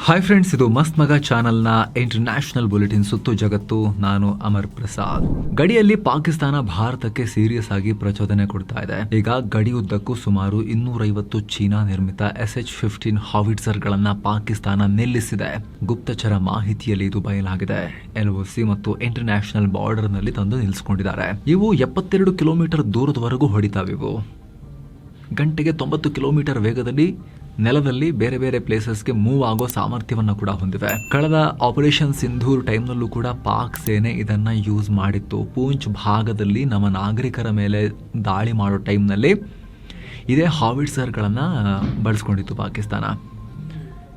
Hi friends, ಇದು ಮಸ್ತ್ ಮಗ ಚಾನಲ್ನ ಇಂಟರ್ನ್ಯಾಷನಲ್ ಬುಲೆಟಿನ್ ಸುತ್ತು ಜಗತ್ತು. ನಾನು ಅಮರ್ ಪ್ರಸಾದ್. ಗಡಿಯಲ್ಲಿ ಪಾಕಿಸ್ತಾನ ಭಾರತಕ್ಕೆ ಸೀರಿಯಸ್ ಆಗಿ ಪ್ರಚೋದನೆ ಕೊಡ್ತಾ ಇದೆ. ಈಗ ಗಡಿ ಉದ್ದಕ್ಕೂ ಸುಮಾರು 250 ಚೀನಾ ನಿರ್ಮಿತ SH-15 ಹಾವಿಟ್ಸರ್ ಗಳನ್ನ ಪಾಕಿಸ್ತಾನ ನಿಲ್ಲಿಸಿದೆ. ಗುಪ್ತಚರ ಮಾಹಿತಿಯಲ್ಲಿ ಇದು ಬಯಲಾಗಿದೆ. LOC ಮತ್ತು ಇಂಟರ್ನ್ಯಾಷನಲ್ ಬಾರ್ಡರ್ ನಲ್ಲಿ ತಂದು ನಿಲ್ಲಿಸಿಕೊಂಡಿದ್ದಾರೆ. ಇವು 72 ಕಿಲೋಮೀಟರ್ ದೂರದವರೆಗೂ ಹೊಡಿತಾವಿವು. ಗಂಟೆಗೆ 90 ಕಿಲೋಮೀಟರ್ ವೇಗದಲ್ಲಿ ನೆಲದಲ್ಲಿ ಬೇರೆ ಬೇರೆ ಪ್ಲೇಸಸ್ಗೆ ಮೂವ್ ಆಗೋ ಸಾಮರ್ಥ್ಯವನ್ನು ಕೂಡ ಹೊಂದಿವೆ. ಕಳೆದ ಆಪರೇಷನ್ ಸಿಂಧೂರ್ ಟೈಮ್ನಲ್ಲೂ ಕೂಡ ಪಾಕ್ ಸೇನೆ ಇದನ್ನ ಯೂಸ್ ಮಾಡಿತ್ತು. ಪೂಂಚ್ ಭಾಗದಲ್ಲಿ ನಮ್ಮ ನಾಗರಿಕರ ಮೇಲೆ ದಾಳಿ ಮಾಡೋ ಟೈಮ್ನಲ್ಲಿ ಇದೇ ಹಾವಿಟ್ಸರ್ಗಳನ್ನ ಬಳಸ್ಕೊಂಡಿತ್ತು ಪಾಕಿಸ್ತಾನ.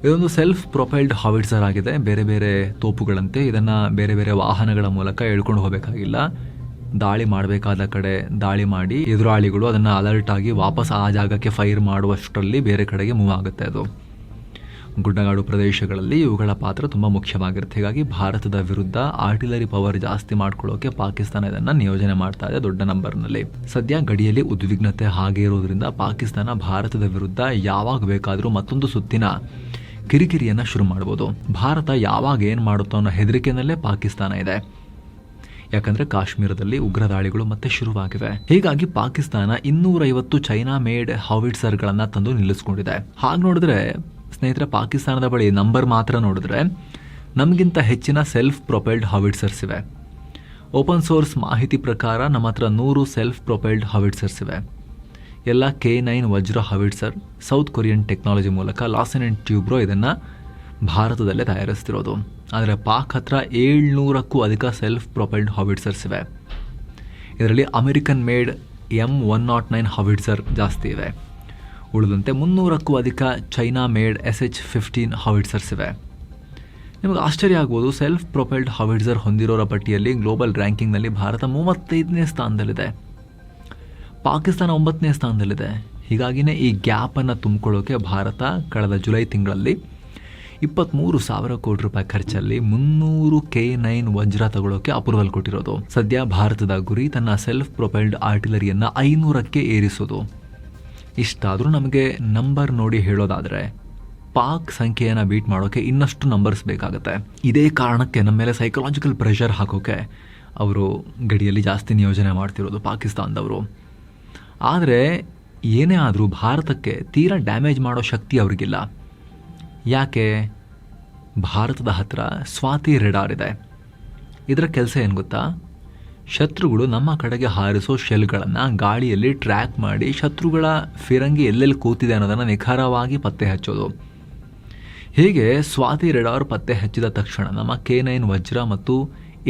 ಇದೊಂದು ಸೆಲ್ಫ್ ಪ್ರೊಪೈಲ್ಡ್ ಹಾವಿಟ್ಸರ್ ಆಗಿದೆ. ಬೇರೆ ಬೇರೆ ತೋಪುಗಳಂತೆ ಇದನ್ನ ಬೇರೆ ಬೇರೆ ವಾಹನಗಳ ಮೂಲಕ ಎಳ್ಕೊಂಡು ಹೋಗಬೇಕಾಗಿಲ್ಲ. ದಾಳಿ ಮಾಡಬೇಕಾದ ಕಡೆ ದಾಳಿ ಮಾಡಿ ಎದುರಾಳಿಗಳು ಅದನ್ನು ಅಲರ್ಟ್ ಆಗಿ ವಾಪಸ್ ಆ ಜಾಗಕ್ಕೆ ಫೈರ್ ಮಾಡುವಷ್ಟರಲ್ಲಿ ಬೇರೆ ಕಡೆಗೆ ಮೂವ್ ಆಗುತ್ತೆ. ಅದು ಗುಡ್ಡಗಾಡು ಪ್ರದೇಶಗಳಲ್ಲಿ ಇವುಗಳ ಪಾತ್ರ ತುಂಬ ಮುಖ್ಯವಾಗಿರುತ್ತೆ. ಹೀಗಾಗಿ ಭಾರತದ ವಿರುದ್ಧ ಆರ್ಟಿಲರಿ ಪವರ್ ಜಾಸ್ತಿ ಮಾಡ್ಕೊಳ್ಳೋಕೆ ಪಾಕಿಸ್ತಾನ ಇದನ್ನು ನಿಯೋಜನೆ ಮಾಡ್ತಾ ಇದೆ ದೊಡ್ಡ ನಂಬರ್ನಲ್ಲಿ. ಸದ್ಯ ಗಡಿಯಲ್ಲಿ ಉದ್ವಿಗ್ನತೆ ಹಾಗೆ ಇರೋದ್ರಿಂದ ಪಾಕಿಸ್ತಾನ ಭಾರತದ ವಿರುದ್ಧ ಯಾವಾಗ ಬೇಕಾದರೂ ಮತ್ತೊಂದು ಸುತ್ತಿನ ಕಿರಿಕಿರಿಯನ್ನು ಶುರು ಮಾಡ್ಬೋದು. ಭಾರತ ಯಾವಾಗ ಏನು ಮಾಡುತ್ತೋ ಅನ್ನೋ ಹೆದರಿಕೆಯಲ್ಲೇ ಪಾಕಿಸ್ತಾನ ಇದೆ. ಯಾಕಂದ್ರೆ ಕಾಶ್ಮೀರದಲ್ಲಿ ಉಗ್ರ ದಾಳಿಗಳು ಮತ್ತೆ ಶುರುವಾಗಿವೆ. ಹೀಗಾಗಿ ಪಾಕಿಸ್ತಾನ 250 ಚೈನಾ ಮೇಡ್ ಹಾವಿಟ್ಸರ್ಗಳನ್ನ ತಂದು ನಿಲ್ಲಿಸ್ಕೊಂಡಿದೆ. ಹಾಗೆ ನೋಡಿದ್ರೆ ಸ್ನೇಹಿತರೆ, ಪಾಕಿಸ್ತಾನದ ಬಳಿ ನಂಬರ್ ಮಾತ್ರ ನೋಡಿದ್ರೆ ನಮಗಿಂತ ಹೆಚ್ಚಿನ ಸೆಲ್ಫ್ ಪ್ರೊಪೈಲ್ಡ್ ಹಾವಿಟ್ಸರ್ಸ್ ಇವೆ. ಓಪನ್ ಸೋರ್ಸ್ ಮಾಹಿತಿ ಪ್ರಕಾರ ನಮ್ಮ ಹತ್ರ 100 ಸೆಲ್ಫ್ ಪ್ರೊಪೈಲ್ಡ್ ಹಾವಿಟ್ಸರ್ಸ್ ಇವೆ. ಎಲ್ಲ K9 ವಜ್ರ ಹಾವಿಟ್ಸರ್ ಸೌತ್ ಕೊರಿಯನ್ ಟೆಕ್ನಾಲಜಿ ಮೂಲಕ ಲಾಸನ್ ಅಂಡ್ ಟ್ಯೂಬ್ರೋ ಇದನ್ನ ಭಾರತದಲ್ಲೇ ತಯಾರಿಸ್ತಿರೋದು. ಆದರೆ ಪಾಕ್ ಹತ್ರ 700ಕ್ಕೂ ಅಧಿಕ ಸೆಲ್ಫ್ ಪ್ರೊಪೈಲ್ಡ್ ಹಾವಿಟ್ಸರ್ಸ್ ಇವೆ. ಇದರಲ್ಲಿ ಅಮೆರಿಕನ್ ಮೇಡ್ M109 ಹಾವಿಟ್ಸರ್ ಜಾಸ್ತಿ ಇವೆ. ಉಳಿದಂತೆ 300ಕ್ಕೂ ಅಧಿಕ ಚೈನಾ ಮೇಡ್ SH-15 ಹಾವಿಟ್ಸರ್ಸ್ ಇವೆ. ನಿಮಗೆ ಆಶ್ಚರ್ಯ ಆಗ್ಬೋದು, ಸೆಲ್ಫ್ ಪ್ರೊಪೈಲ್ಡ್ ಹಾವಿಟ್ಸರ್ ಹೊಂದಿರೋರ ಪಟ್ಟಿಯಲ್ಲಿ ಗ್ಲೋಬಲ್ ರ್ಯಾಂಕಿಂಗ್ನಲ್ಲಿ ಭಾರತ 35ನೇ ಸ್ಥಾನದಲ್ಲಿದೆ, ಪಾಕಿಸ್ತಾನ 9ನೇ ಸ್ಥಾನದಲ್ಲಿದೆ. ಹೀಗಾಗಿನೇ ಈ ಗ್ಯಾಪನ್ನು ತುಂಬಿಕೊಳ್ಳೋಕೆ ಭಾರತ ಕಳೆದ ಜುಲೈ ತಿಂಗಳಲ್ಲಿ 23,000 ಕೋಟಿ ರೂಪಾಯಿ ಖರ್ಚಲ್ಲಿ 300 K9 ವಜ್ರ ತಗೊಳ್ಳೋಕೆ ಅಪ್ರೂವಲ್ ಕೊಟ್ಟಿರೋದು. ಸದ್ಯ ಭಾರತದ ಗುರಿ ತನ್ನ ಸೆಲ್ಫ್ ಪ್ರೊಪೈಲ್ಡ್ ಆರ್ಟಿಲರಿಯನ್ನ 500ಕ್ಕೆ ಏರಿಸೋದು. ಇಷ್ಟಾದರೂ ನಮಗೆ ನಂಬರ್ ನೋಡಿ ಹೇಳೋದಾದರೆ ಪಾಕ್ ಸಂಖ್ಯೆಯನ್ನು ಬೀಟ್ ಮಾಡೋಕೆ ಇನ್ನಷ್ಟು ನಂಬರ್ಸ್ ಬೇಕಾಗುತ್ತೆ. ಇದೇ ಕಾರಣಕ್ಕೆ ನಮ್ಮ ಮೇಲೆ ಸೈಕಲಾಜಿಕಲ್ ಪ್ರೆಷರ್ ಹಾಕೋಕೆ ಅವರು ಗಡಿಯಲ್ಲಿ ಜಾಸ್ತಿ ನಿಯೋಜನೆ ಮಾಡ್ತಿರೋದು ಪಾಕಿಸ್ತಾನದವರು. ಆದರೆ ಏನೇ ಆದರೂ ಭಾರತಕ್ಕೆ ತೀರಾ ಡ್ಯಾಮೇಜ್ ಮಾಡೋ ಶಕ್ತಿ ಅವ್ರಿಗಿಲ್ಲ. ಯಾಕೆ? ಭಾರತದ ಹತ್ರ ಸ್ವಾತಿ ರೆಡಾರ್ ಇದೆ. ಇದರ ಕೆಲಸ ಏನು ಗೊತ್ತಾ? ಶತ್ರುಗಳು ನಮ್ಮ ಕಡೆಗೆ ಹಾರಿಸೋ ಶೆಲ್ಗಳನ್ನು ಗಾಳಿಯಲ್ಲಿ ಟ್ರ್ಯಾಕ್ ಮಾಡಿ ಶತ್ರುಗಳ ಫಿರಂಗಿ ಎಲ್ಲೆಲ್ಲಿ ಕೂತಿದೆ ಅನ್ನೋದನ್ನು ನಿಖರವಾಗಿ ಪತ್ತೆ ಹಚ್ಚೋದು. ಹೀಗೆ ಸ್ವಾತಿ ರೆಡಾರ್ ಪತ್ತೆ ಹಚ್ಚಿದ ತಕ್ಷಣ ನಮ್ಮ K9 ವಜ್ರ ಮತ್ತು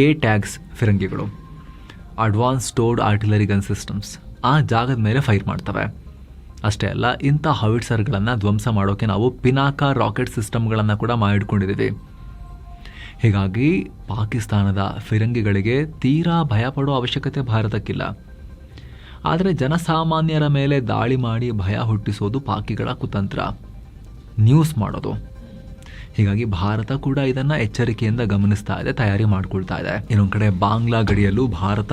A-ಟ್ಯಾಗ್ಸ್ ಫಿರಂಗಿಗಳು, advance stored artillery gun systems, ಆ ಜಾಗದ ಮೇಲೆ ಫೈರ್ ಮಾಡ್ತವೆ. ಅಷ್ಟೇ ಅಲ್ಲ, ಇಂಥ ಹಾವಿಟ್ಸರ್ಗಳನ್ನು ಧ್ವಂಸ ಮಾಡೋಕೆ ನಾವು ಪಿನಾಕ ರಾಕೆಟ್ ಸಿಸ್ಟಮ್ಗಳನ್ನು ಕೂಡ ಮಾಡಿಟ್ಕೊಂಡಿದ್ದೀವಿ. ಹೀಗಾಗಿ ಪಾಕಿಸ್ತಾನದ ಫಿರಂಗಿಗಳಿಗೆ ತೀರಾ ಭಯಪಡೋ ಅವಶ್ಯಕತೆ ಭಾರತಕ್ಕಿಲ್ಲ. ಆದರೆ ಜನಸಾಮಾನ್ಯರ ಮೇಲೆ ದಾಳಿ ಮಾಡಿ ಭಯ ಹುಟ್ಟಿಸೋದು ಪಾಕಿಗಳ ಕುತಂತ್ರ, ನ್ಯೂಸ್ ಮಾಡೋದು. ಹೀಗಾಗಿ ಭಾರತ ಕೂಡ ಇದನ್ನು ಎಚ್ಚರಿಕೆಯಿಂದ ಗಮನಿಸ್ತಾ ಇದೆ, ತಯಾರಿ ಮಾಡ್ಕೊಳ್ತಾ ಇದೆ. ಇನ್ನೊಂದು ಕಡೆ ಬಾಂಗ್ಲಾ ಗಡಿಯಲ್ಲೂ ಭಾರತ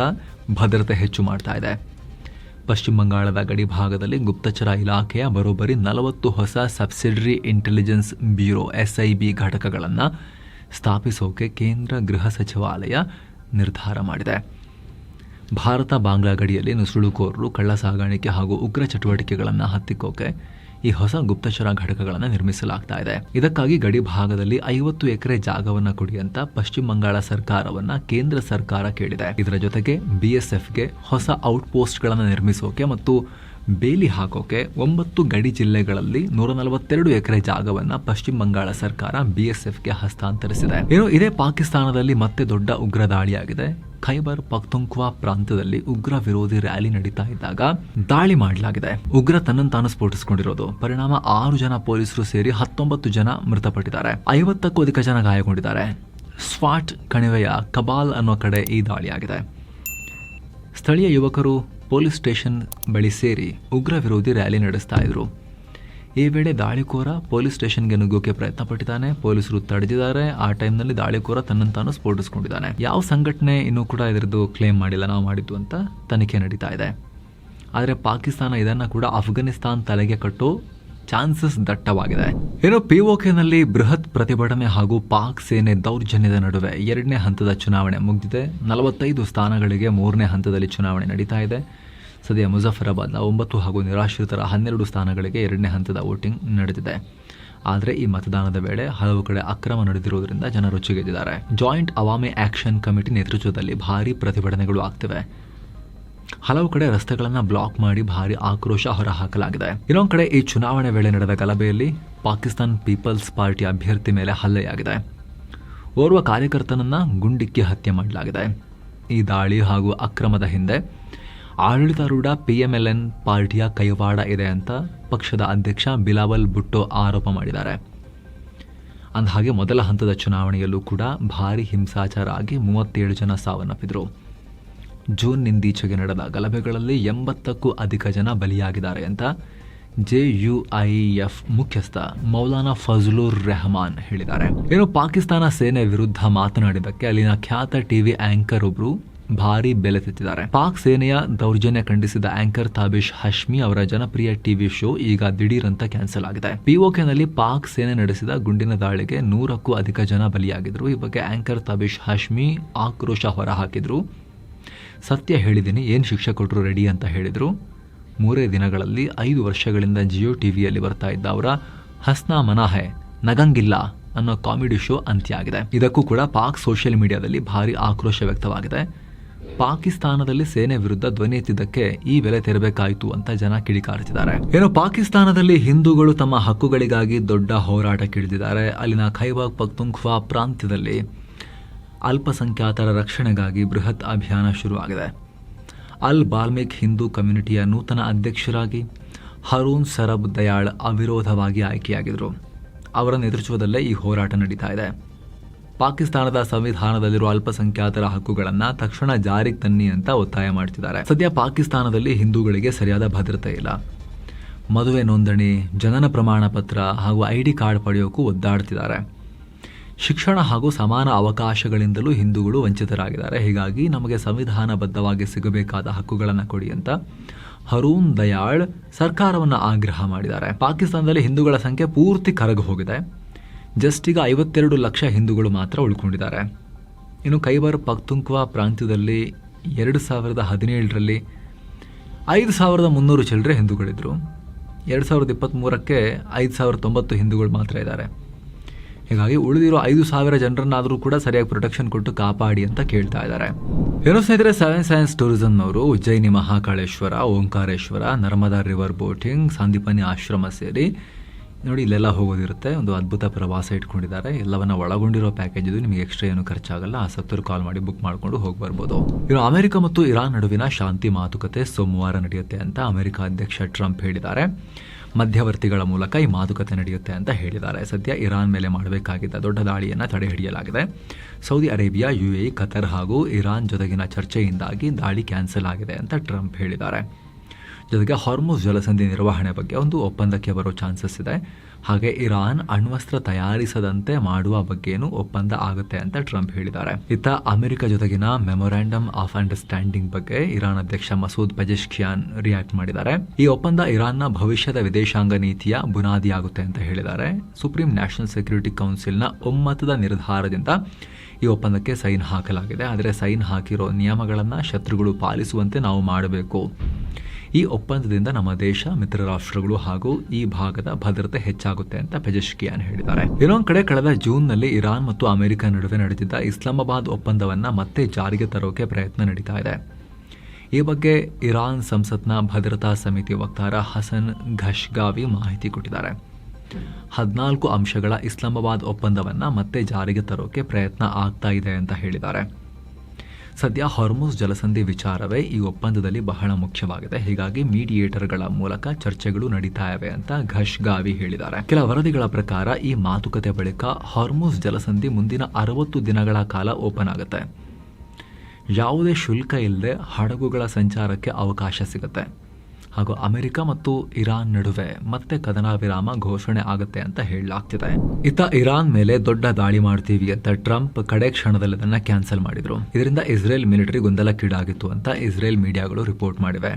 ಭದ್ರತೆ ಹೆಚ್ಚು ಮಾಡ್ತಾ ಇದೆ. ಪಶ್ಚಿಮ ಬಂಗಾಳದ ಗಡಿ ಭಾಗದಲ್ಲಿ ಗುಪ್ತಚರ ಇಲಾಖೆಯ ಬರೋಬ್ಬರಿ 40 ಹೊಸ ಸಬ್ಸಿಡರಿ ಇಂಟೆಲಿಜೆನ್ಸ್ ಬ್ಯೂರೋ SIB ಘಟಕಗಳನ್ನು ಸ್ಥಾಪಿಸೋಕೆ ಕೇಂದ್ರ ಗೃಹ ಸಚಿವಾಲಯ ನಿರ್ಧಾರ ಮಾಡಿದೆ. ಭಾರತ ಬಾಂಗ್ಲಾ ಗಡಿಯಲ್ಲಿ ನುಸುಳುಕೋರರು, ಕಳ್ಳ ಸಾಗಾಣಿಕೆ ಹಾಗೂ ಉಗ್ರ ಚಟುವಟಿಕೆಗಳನ್ನು ಹತ್ತಿಕ್ಕೋಕೆ ಈ ಹೊಸ ಗುಪ್ತಚರ ಘಟಕಗಳನ್ನು ನಿರ್ಮಿಸಲಾಗ್ತಾ ಇದೆ. ಇದಕ್ಕಾಗಿ ಗಡಿ ಭಾಗದಲ್ಲಿ 50 ಎಕರೆ ಜಾಗವನ್ನು ಕೊಡಿ ಅಂತ ಪಶ್ಚಿಮ ಬಂಗಾಳ ಸರ್ಕಾರವನ್ನ ಕೇಂದ್ರ ಸರ್ಕಾರ ಕೇಳಿದೆ. ಇದರ ಜೊತೆಗೆ BSFಗೆ ಹೊಸ ಔಟ್ ಪೋಸ್ಟ್ಗಳನ್ನು ನಿರ್ಮಿಸೋಕೆ ಮತ್ತು ಬೇಲಿ ಹಾಕೋಕೆ 9 ಗಡಿ ಜಿಲ್ಲೆಗಳಲ್ಲಿ 142 ಎಕರೆ ಜಾಗವನ್ನ ಪಶ್ಚಿಮ ಬಂಗಾಳ ಸರ್ಕಾರ BSFಗೆ ಹಸ್ತಾಂತರಿಸಿದೆ. ಇದೇ ಪಾಕಿಸ್ತಾನದಲ್ಲಿ ಮತ್ತೆ ದೊಡ್ಡ ಉಗ್ರ ದಾಳಿಯಾಗಿದೆ. ಖೈಬರ್ ಪಖ್ತೂನ್ಖ್ವಾ ಪ್ರಾಂತದಲ್ಲಿ ಉಗ್ರ ವಿರೋಧಿ ರ್ಯಾಲಿ ನಡೀತಾ ಇದ್ದಾಗ ದಾಳಿ ಮಾಡಲಾಗಿದೆ. ಉಗ್ರ ತನ್ನನ್ನು ತಾನು ಸ್ಫೋಟಿಸಿಕೊಂಡಿರೋದು. ಪರಿಣಾಮ 6 ಜನ ಪೊಲೀಸರು ಸೇರಿ 19 ಜನ ಮೃತಪಟ್ಟಿದ್ದಾರೆ, 50ಕ್ಕೂ ಅಧಿಕ ಜನ ಗಾಯಗೊಂಡಿದ್ದಾರೆ. ಸ್ವಾಟ್ ಕಣಿವೆಯ ಕಬಾಲ್ ಅನ್ನೋ ಕಡೆ ಈ ದಾಳಿಯಾಗಿದೆ. ಸ್ಥಳೀಯ ಯುವಕರು ಪೊಲೀಸ್ ಸ್ಟೇಷನ್ ಬಳಿ ಸೇರಿ ಉಗ್ರ ವಿರೋಧಿ ರ್ಯಾಲಿ ನಡೆಸ್ತಾ ಇದ್ರು. ಈ ವೇಳೆ ದಾಳಿಕೋರ ಪೊಲೀಸ್ ಸ್ಟೇಷನ್ಗೆ ನುಗ್ಗೋಕೆ ಪ್ರಯತ್ನ ಪಟ್ಟಿದ್ದಾನೆ. ಪೊಲೀಸರು ತಡೆದಿದ್ದಾರೆ. ಆ ಟೈಮ್ನಲ್ಲಿ ದಾಳಿಕೋರ ತನ್ನನ್ನು ತಾನು ಸ್ಫೋಟಿಸಿಕೊಂಡಿದ್ದಾನೆ. ಯಾವ ಸಂಘಟನೆ ಇನ್ನೂ ಕೂಡ ಇದರದ್ದು ಕ್ಲೇಮ್ ಮಾಡಿಲ್ಲ, ನಾವು ಮಾಡಿದ್ದು ಅಂತ ತನಿಖೆ ನಡೀತಾ ಇದೆ. ಆದರೆ ಪಾಕಿಸ್ತಾನ ಇದನ್ನು ಕೂಡ ಅಫ್ಘಾನಿಸ್ತಾನ್ ತಲೆಗೆ ಕಟ್ಟೋ ಚಾನ್ಸಸ್ ದಟ್ಟವಾಗಿದೆ. ಇನ್ನು ಪಿಒಕೆನಲ್ಲಿ ಬೃಹತ್ ಪ್ರತಿಭಟನೆ ಹಾಗೂ ಪಾಕ್ ಸೇನೆ ದೌರ್ಜನ್ಯದ ನಡುವೆ 2ನೇ ಹಂತದ ಚುನಾವಣೆ ಮುಗಿದಿದೆ. 45 ಸ್ಥಾನಗಳಿಗೆ 3ನೇ ಹಂತದಲ್ಲಿ ಚುನಾವಣೆ ನಡೀತಾ ಇದೆ. ಸದ್ಯ ಮುಜಫರಾಬಾದ್ನ 9 ಹಾಗೂ ನಿರಾಶ್ರಿತರ 12 ಸ್ಥಾನಗಳಿಗೆ 2ನೇ ಹಂತದ ವೋಟಿಂಗ್ ನಡೆದಿದೆ. ಆದರೆ ಈ ಮತದಾನದ ವೇಳೆ ಹಲವು ಕಡೆ ಅಕ್ರಮ ನಡೆದಿರುವುದರಿಂದ ಜನರು ರೊಚ್ಚಿಗೆದ್ದಿದ್ದಾರೆ. ಜಾಯಿಂಟ್ ಅವಾಮಿ ಆಕ್ಷನ್ ಕಮಿಟಿ ನೇತೃತ್ವದಲ್ಲಿ ಭಾರೀ ಪ್ರತಿಭಟನೆಗಳು ಆಗ್ತಿವೆ. ಹಲವು ಕಡೆ ರಸ್ತೆಗಳನ್ನು ಬ್ಲಾಕ್ ಮಾಡಿ ಭಾರೀ ಆಕ್ರೋಶ ಹೊರಹಾಕಲಾಗಿದೆ. ಇನ್ನೊಂದು ಕಡೆ ಈ ಚುನಾವಣೆ ವೇಳೆ ನಡೆದ ಗಲಭೆಯಲ್ಲಿ ಪಾಕಿಸ್ತಾನ್ ಪೀಪಲ್ಸ್ ಪಾರ್ಟಿ ಅಭ್ಯರ್ಥಿ ಮೇಲೆ ಹಲ್ಲೆಯಾಗಿದೆ. ಓರ್ವ ಕಾರ್ಯಕರ್ತನನ್ನ ಗುಂಡಿಕ್ಕಿ ಹತ್ಯೆ ಮಾಡಲಾಗಿದೆ. ಈ ದಾಳಿ ಹಾಗೂ ಅಕ್ರಮದ ಹಿಂದೆ ಆಡಳಿತಾರೂಢ PMLN ಪಾರ್ಟಿಯ ಕೈವಾಡ ಇದೆ ಅಂತ ಪಕ್ಷದ ಅಧ್ಯಕ್ಷ ಬಿಲಾವಲ್ ಭುಟ್ಟೋ ಆರೋಪ ಮಾಡಿದ್ದಾರೆ. ಅಂದಹಾಗೆ ಮೊದಲ ಹಂತದ ಚುನಾವಣೆಯಲ್ಲೂ ಕೂಡ ಭಾರಿ ಹಿಂಸಾಚಾರ ಆಗಿ 37 ಜನ ಸಾವನ್ನಪ್ಪಿದ್ರು. ಜೂನ್ನಿಂದೀಚೆಗೆ ನಡೆದ ಗಲಭೆಗಳಲ್ಲಿ 80ಕ್ಕೂ ಅಧಿಕ ಜನ ಬಲಿಯಾಗಿದ್ದಾರೆ ಅಂತ JUIF ಮುಖ್ಯಸ್ಥ ಮೌಲಾನಾ ಫಜ್ಲುರ್ ರೆಹಮಾನ್ ಹೇಳಿದ್ದಾರೆ. ಇನ್ನು ಪಾಕಿಸ್ತಾನ ಸೇನೆ ವಿರುದ್ಧ ಮಾತನಾಡಿದ್ದಕ್ಕೆ ಅಲ್ಲಿನ ಖ್ಯಾತ ಟಿವಿ ಆಂಕರ್ ಒಬ್ರು ಭಾರಿ ಬೆಲೆ ತೆತ್ತಿದ್ದಾರೆ. ಪಾಕ್ ಸೇನೆಯ ದೌರ್ಜನ್ಯ ಖಂಡಿಸಿದ ಆಂಕರ್ ತಾಬಿಶ್ ಹಶ್ಮಿ ಅವರ ಜನಪ್ರಿಯ ಟಿವಿ ಶೋ ಈಗ ದಿಢೀರಂತ ಕ್ಯಾನ್ಸಲ್ ಆಗಿದೆ. ಪಿಒಕೆನಲ್ಲಿ ಪಾಕ್ ಸೇನೆ ನಡೆಸಿದ ಗುಂಡಿನ ದಾಳಿಗೆ 100ಕ್ಕೂ ಅಧಿಕ ಜನ ಬಲಿಯಾಗಿದ್ರು. ಈ ಬಗ್ಗೆ ಆಂಕರ್ ತಾಬಿಶ್ ಹಶ್ಮಿ ಆಕ್ರೋಶ ಹೊರಹಾಕಿದ್ರು. ಸತ್ಯ ಹೇಳಿದ್ದೀನಿ, ಏನು ಶಿಕ್ಷೆ ಕೊಟ್ಟರು ರೆಡಿ ಅಂತ ಹೇಳಿದ್ರು. 3 ದಿನಗಳಲ್ಲಿ 5 ವರ್ಷಗಳಿಂದ ಜಿಯೋ ಟಿವಿಯಲ್ಲಿ ಬರ್ತಾ ಇದ್ದ ಅವರ ಹಸ್ನಾ ಮನಾಹೆ ನಗಂಗಿಲ್ಲ ಅನ್ನೋ ಕಾಮಿಡಿ ಶೋ ಅಂತ್ಯ ಆಗಿದೆ. ಇದಕ್ಕೂ ಕೂಡ ಪಾಕ್ ಸೋಷಿಯಲ್ ಮೀಡಿಯಾದಲ್ಲಿ ಭಾರಿ ಆಕ್ರೋಶ ವ್ಯಕ್ತವಾಗಿದೆ. ಪಾಕಿಸ್ತಾನದಲ್ಲಿ ಸೇನೆ ವಿರುದ್ಧ ಧ್ವನಿ ಎತ್ತಿದ್ದಕ್ಕೆ ಈ ಬೆಲೆ ತೆರಬೇಕಾಯಿತು ಅಂತ ಜನ ಕಿಡಿಕಾರುತ್ತಿದ್ದಾರೆ. ಏನು ಪಾಕಿಸ್ತಾನದಲ್ಲಿ ಹಿಂದೂಗಳು ತಮ್ಮ ಹಕ್ಕುಗಳಿಗಾಗಿ ದೊಡ್ಡ ಹೋರಾಟಕ್ಕಿಳಿದಿದ್ದಾರೆ. ಅಲ್ಲಿನ ಖೈಬರ್ ಪಖ್ತೂನ್ಖ್ವಾ ಪ್ರಾಂತ್ಯದಲ್ಲಿ ಅಲ್ಪಸಂಖ್ಯಾತರ ರಕ್ಷಣೆಗಾಗಿ ಬೃಹತ್ ಅಭಿಯಾನ ಶುರುವಾಗಿದೆ. ಅಲ್ ಬಾಲ್ಮಿಕ್ ಹಿಂದೂ ಕಮ್ಯುನಿಟಿಯ ನೂತನ ಅಧ್ಯಕ್ಷರಾಗಿ ಹರೂನ್ ಸರಬ್ ದಯಾಳ್ ಅವಿರೋಧವಾಗಿ ಆಯ್ಕೆಯಾಗಿದ್ದರು. ಅವರ ನೇತೃತ್ವದಲ್ಲೇ ಈ ಹೋರಾಟ ನಡೀತಾ ಇದೆ. ಪಾಕಿಸ್ತಾನದ ಸಂವಿಧಾನದಲ್ಲಿರುವ ಅಲ್ಪಸಂಖ್ಯಾತರ ಹಕ್ಕುಗಳನ್ನು ತಕ್ಷಣ ಜಾರಿಗೆ ತನ್ನಿ ಅಂತ ಒತ್ತಾಯ ಮಾಡ್ತಿದ್ದಾರೆ. ಸದ್ಯ ಪಾಕಿಸ್ತಾನದಲ್ಲಿ ಹಿಂದೂಗಳಿಗೆ ಸರಿಯಾದ ಭದ್ರತೆ ಇಲ್ಲ. ಮದುವೆ ನೋಂದಣಿ, ಜನನ ಪ್ರಮಾಣ ಪತ್ರ ಹಾಗೂ ID ಕಾರ್ಡ್ ಪಡೆಯೋಕ್ಕೂ ಒದ್ದಾಡ್ತಿದ್ದಾರೆ. ಶಿಕ್ಷಣ ಹಾಗೂ ಸಮಾನ ಅವಕಾಶಗಳಿಂದಲೂ ಹಿಂದೂಗಳು ವಂಚಿತರಾಗಿದ್ದಾರೆ. ಹೀಗಾಗಿ ನಮಗೆ ಸಂವಿಧಾನಬದ್ಧವಾಗಿ ಸಿಗಬೇಕಾದ ಹಕ್ಕುಗಳನ್ನು ಕೊಡಿ ಅಂತ ಹರೂನ್ ದಯಾಳ್ ಸರ್ಕಾರವನ್ನು ಆಗ್ರಹ ಮಾಡಿದ್ದಾರೆ. ಪಾಕಿಸ್ತಾನದಲ್ಲಿ ಹಿಂದೂಗಳ ಸಂಖ್ಯೆ ಪೂರ್ತಿ ಕರಗಿ ಹೋಗಿದೆ. ಜಸ್ಟ್ ಈಗ 52 ಲಕ್ಷ ಹಿಂದೂಗಳು ಮಾತ್ರ ಉಳ್ಕೊಂಡಿದ್ದಾರೆ. ಇನ್ನು ಖೈಬರ್ ಪಖ್ತೂನ್ಖ್ವಾ ಪ್ರಾಂತ್ಯದಲ್ಲಿ 2017ರಲ್ಲಿ 5300 ಚಿಲ್ಲರೆ ಹಿಂದೂಗಳಿದ್ರು. 2023ಕ್ಕೆ 5090 ಹಿಂದೂಗಳು ಮಾತ್ರ ಇದ್ದಾರೆ. ಹೀಗಾಗಿ ಉಳಿದಿರೋ 5000 ಜನರನ್ನಾದರೂ ಕೂಡ ಸರಿಯಾಗಿ ಪ್ರೊಟೆಕ್ಷನ್ ಕೊಟ್ಟು ಕಾಪಾಡಿ ಅಂತ ಕೇಳ್ತಾ ಇದ್ದಾರೆ. ಏನೋ ಸ್ನೇಹಿತರೆ, 7 ಸೈನ್ಸ್ ಟೂರಿಸಂನವರು ಉಜ್ಜಯಿನಿ ಮಹಾಕಾಳೇಶ್ವರ, ಓಂಕಾರೇಶ್ವರ, ನರ್ಮದಾ ರಿವರ್ ಬೋಟಿಂಗ್, ಸಂದೀಪನಿ ಆಶ್ರಮ ಸೇರಿ ನೋಡಿ ಇಲ್ಲೆಲ್ಲ ಹೋಗೋದಿರುತ್ತೆ. ಒಂದು ಅದ್ಭುತ ಪ್ರವಾಸ ಇಟ್ಕೊಂಡಿದ್ದಾರೆ. ಎಲ್ಲವನ್ನ ಒಳಗೊಂಡಿರೋ ಪ್ಯಾಕೇಜ್ ಇದು. ನಿಮಗೆ ಎಕ್ಸ್ಟ್ರಾ ಏನು ಖರ್ಚಾಗಲ್ಲ. ಆಸಕ್ತರು ಕಾಲ್ ಮಾಡಿ ಬುಕ್ ಮಾಡಿಕೊಂಡು ಹೋಗಿ ಬರ್ಬೋದು. ಇನ್ನು ಅಮೆರಿಕ ಮತ್ತು ಇರಾನ್ ನಡುವಿನ ಶಾಂತಿ ಮಾತುಕತೆ ಸೋಮವಾರ ನಡೆಯುತ್ತೆ ಅಂತ ಅಮೆರಿಕ ಅಧ್ಯಕ್ಷ ಟ್ರಂಪ್ ಹೇಳಿದ್ದಾರೆ. ಮಧ್ಯವರ್ತಿಗಳ ಮೂಲಕ ಈ ಮಾತುಕತೆ ನಡೆಯುತ್ತೆ ಅಂತ ಹೇಳಿದ್ದಾರೆ. ಸದ್ಯ ಇರಾನ್ ಮೇಲೆ ಮಾಡಬೇಕಾಗಿದ್ದ ದೊಡ್ಡ ದಾಳಿಯನ್ನು ತಡೆ ಹಿಡಿಯಲಾಗಿದೆ. ಸೌದಿ ಅರೇಬಿಯಾ, UAE, ಕತರ್ ಹಾಗೂ ಇರಾನ್ ಜೊತೆಗಿನ ಚರ್ಚೆಯಿಂದಾಗಿ ದಾಳಿ ಕ್ಯಾನ್ಸಲ್ ಆಗಿದೆ ಅಂತ ಟ್ರಂಪ್ ಹೇಳಿದ್ದಾರೆ. ಜೊತೆಗೆ ಹಾರ್ಮುಜ್ ಜಲಸಂಧಿ ನಿರ್ವಹಣೆ ಬಗ್ಗೆ ಒಂದು ಒಪ್ಪಂದಕ್ಕೆ ಬರೋ ಚಾನ್ಸಸ್ ಇದೆ. ಹಾಗೆ ಇರಾನ್ ಅಣ್ವಸ್ತ್ರ ತಯಾರಿಸದಂತೆ ಮಾಡುವ ಬಗ್ಗೆನೂ ಒಪ್ಪಂದ ಆಗುತ್ತೆ ಅಂತ ಟ್ರಂಪ್ ಹೇಳಿದ್ದಾರೆ. ಇತ್ತ ಅಮೆರಿಕ ಜೊತೆಗಿನ ಮೆಮೊರಾಂಡಮ್ ಆಫ್ ಅಂಡರ್ಸ್ಟ್ಯಾಂಡಿಂಗ್ ಬಗ್ಗೆ ಇರಾನ್ ಅಧ್ಯಕ್ಷ ಮಸೂದ್ ಪೆಜೆಶ್ಕಿಯಾನ್ ರಿಯಾಕ್ಟ್ ಮಾಡಿದ್ದಾರೆ. ಈ ಒಪ್ಪಂದ ಇರಾನ್ನ ಭವಿಷ್ಯದ ವಿದೇಶಾಂಗ ನೀತಿಯ ಬುನಾದಿಯಾಗುತ್ತೆ ಅಂತ ಹೇಳಿದ್ದಾರೆ. ಸುಪ್ರೀಂ ನ್ಯಾಷನಲ್ ಸೆಕ್ಯೂರಿಟಿ ಕೌನ್ಸಿಲ್ನ ಒಮ್ಮತದ ನಿರ್ಧಾರದಿಂದ ಈ ಒಪ್ಪಂದಕ್ಕೆ ಸೈನ್ ಹಾಕಲಾಗಿದೆ. ಆದರೆ ಸೈನ್ ಹಾಕಿರೋ ನಿಯಮಗಳನ್ನು ಶತ್ರುಗಳು ಪಾಲಿಸುವಂತೆ ನಾವು ಮಾಡಬೇಕು. ಈ ಒಪ್ಪಂದದಿಂದ ನಮ್ಮ ದೇಶ, ಮಿತ್ರ ರಾಷ್ಟ್ರಗಳು ಹಾಗೂ ಈ ಭಾಗದ ಭದ್ರತೆ ಹೆಚ್ಚಾಗುತ್ತೆ ಅಂತ ಪೆಜೆಶ್ಕಿಯಾನ್ ಹೇಳಿದ್ದಾರೆ. ಇನ್ನೊಂದು ಕಡೆ ಕಳೆದ ಜೂನ್ನಲ್ಲಿ ಇರಾನ್ ಮತ್ತು ಅಮೆರಿಕ ನಡುವೆ ನಡೆದಿದ್ದ ಇಸ್ಲಾಮಾಬಾದ್ ಒಪ್ಪಂದವನ್ನು ಮತ್ತೆ ಜಾರಿಗೆ ತರೋಕೆ ಪ್ರಯತ್ನ ನಡೀತಾ ಇದೆ. ಈ ಬಗ್ಗೆ ಇರಾನ್ ಸಂಸತ್ನ ಭದ್ರತಾ ಸಮಿತಿ ವಕ್ತಾರ ಹಸನ್ ಘಶ್ಗಾವಿ ಮಾಹಿತಿ ಕೊಟ್ಟಿದ್ದಾರೆ. 14 ಅಂಶಗಳ ಇಸ್ಲಾಮಾಬಾದ್ ಒಪ್ಪಂದವನ್ನು ಮತ್ತೆ ಜಾರಿಗೆ ತರೋಕೆ ಪ್ರಯತ್ನ ಆಗ್ತಾ ಇದೆ ಅಂತ ಹೇಳಿದ್ದಾರೆ. ಸದ್ಯ ಹಾರ್ಮುಜ್ ಜಲಸಂಧಿ ವಿಚಾರವೇ ಈ ಒಪ್ಪಂದದಲ್ಲಿ ಬಹಳ ಮುಖ್ಯವಾಗಿದೆ. ಹೀಗಾಗಿ ಮೀಡಿಯೇಟರ್ಗಳ ಮೂಲಕ ಚರ್ಚೆಗಳು ನಡೀತಾ ಇವೆ ಅಂತ ಘಶ್ಗಾವಿ ಹೇಳಿದ್ದಾರೆ. ಕೆಲ ವರದಿಗಳ ಪ್ರಕಾರ ಈ ಮಾತುಕತೆ ಬಳಿಕ ಹಾರ್ಮುಜ್ ಜಲಸಂಧಿ ಮುಂದಿನ 60 ದಿನಗಳ ಕಾಲ ಓಪನ್ ಆಗುತ್ತೆ. ಯಾವುದೇ ಶುಲ್ಕ ಇಲ್ಲದೆ ಹಡಗುಗಳ ಸಂಚಾರಕ್ಕೆ ಅವಕಾಶ ಸಿಗುತ್ತೆ ಹಾಗೂ ಅಮೆರಿಕ ಮತ್ತು ಇರಾನ್ ನಡುವೆ ಮತ್ತೆ ಕದನ ವಿರಾಮ ಘೋಷಣೆ ಆಗುತ್ತೆ ಅಂತ ಹೇಳಲಾಗ್ತಿದೆ. ಇತ್ತ ಇರಾನ್ ಮೇಲೆ ದೊಡ್ಡ ದಾಳಿ ಮಾಡ್ತೀವಿ ಅಂತ ಟ್ರಂಪ್ ಕಡೆ ಕ್ಷಣದಲ್ಲಿ ಅದನ್ನ ಕ್ಯಾನ್ಸಲ್ ಮಾಡಿದ್ರು. ಇದರಿಂದ ಇಸ್ರೇಲ್ ಮಿಲಿಟರಿ ಗೊಂದಲಕ್ಕೀಡಾಗಿತ್ತು ಅಂತ ಇಸ್ರೇಲ್ ಮೀಡಿಯಾಗಳು ರಿಪೋರ್ಟ್ ಮಾಡಿವೆ.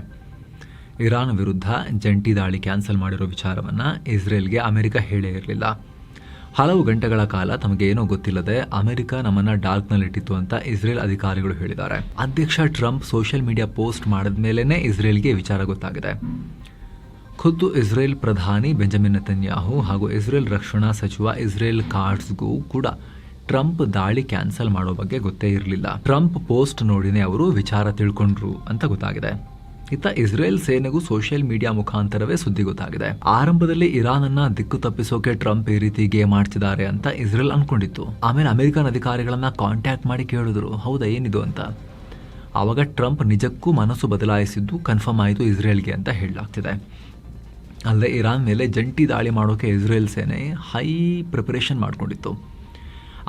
ಇರಾನ್ ವಿರುದ್ಧ ಜಂಟಿ ದಾಳಿ ಕ್ಯಾನ್ಸಲ್ ಮಾಡಿರೋ ವಿಚಾರವನ್ನು ಇಸ್ರೇಲ್ಗೆ ಅಮೆರಿಕ ಹೇಳೇ ಇರಲಿಲ್ಲ. ಹಲವು ಗಂಟೆಗಳ ಕಾಲ ತಮಗೆ ಏನೋ ಗೊತ್ತಿಲ್ಲದೆ ಅಮೆರಿಕ ನಮ್ಮನ್ನ ಡಾರ್ಕ್ನಲ್ಲಿಟ್ಟಿತ್ತು ಅಂತ ಇಸ್ರೇಲ್ ಅಧಿಕಾರಿಗಳು ಹೇಳಿದ್ದಾರೆ. ಅಧ್ಯಕ್ಷ ಟ್ರಂಪ್ ಸೋಷಿಯಲ್ ಮೀಡಿಯಾ ಪೋಸ್ಟ್ ಮಾಡಿದ ಮೇಲೇನೆ ಇಸ್ರೇಲ್ಗೆ ವಿಚಾರ ಗೊತ್ತಾಗಿದೆ. ಖುದ್ದು ಇಸ್ರೇಲ್ ಪ್ರಧಾನಿ ಬೆಂಜಮಿನ್ ನೆತನ್ಯಾಹು ಹಾಗೂ ಇಸ್ರೇಲ್ ರಕ್ಷಣಾ ಸಚಿವ ಇಸ್ರೇಲ್ ಕಾಟ್ಸ್ಗೂ ಕೂಡ ಟ್ರಂಪ್ ದಾಳಿ ಕ್ಯಾನ್ಸಲ್ ಮಾಡೋ ಬಗ್ಗೆ ಗೊತ್ತೇ ಇರಲಿಲ್ಲ. ಟ್ರಂಪ್ ಪೋಸ್ಟ್ ನೋಡಿನೇ ಅವರು ವಿಚಾರ ತಿಳ್ಕೊಂಡ್ರು ಅಂತ ಗೊತ್ತಾಗಿದೆ. ಇತ್ತ ಇಸ್ರೇಲ್ ಸೇನೆಗೂ ಸೋಷಿಯಲ್ ಮೀಡಿಯಾ ಮುಖಾಂತರವೇ ಸುದ್ದಿ ಗೊತ್ತಾಗಿದೆ. ಆರಂಭದಲ್ಲಿ ಇರಾನ್ ಅನ್ನ ದಿಕ್ಕು ತಪ್ಪಿಸೋಕೆ ಟ್ರಂಪ್ ಈ ರೀತಿ ಗೇಮ್ ಆಡ್ತಿದ್ದಾರೆ ಅಂತ ಇಸ್ರೇಲ್ ಅನ್ಕೊಂಡಿತ್ತು. ಆಮೇಲೆ ಅಮೆರಿಕನ್ ಅಧಿಕಾರಿಗಳನ್ನ ಕಾಂಟ್ಯಾಕ್ಟ್ ಮಾಡಿ ಕೇಳಿದ್ರು, ಹೌದಾ ಏನಿದು ಅಂತ. ಆವಾಗ ಟ್ರಂಪ್ ನಿಜಕ್ಕೂ ಮನಸ್ಸು ಬದಲಾಯಿಸಿದ್ದು ಕನ್ಫರ್ಮ್ ಆಯಿತು ಇಸ್ರೇಲ್ಗೆ ಅಂತ ಹೇಳಲಾಗ್ತಿದೆ. ಅಲ್ಲದೆ ಇರಾನ್ ಮೇಲೆ ಜಂಟಿ ದಾಳಿ ಮಾಡೋಕೆ ಇಸ್ರೇಲ್ ಸೇನೆ ಹೈ ಪ್ರಿಪರೇಷನ್ ಮಾಡ್ಕೊಂಡಿತ್ತು.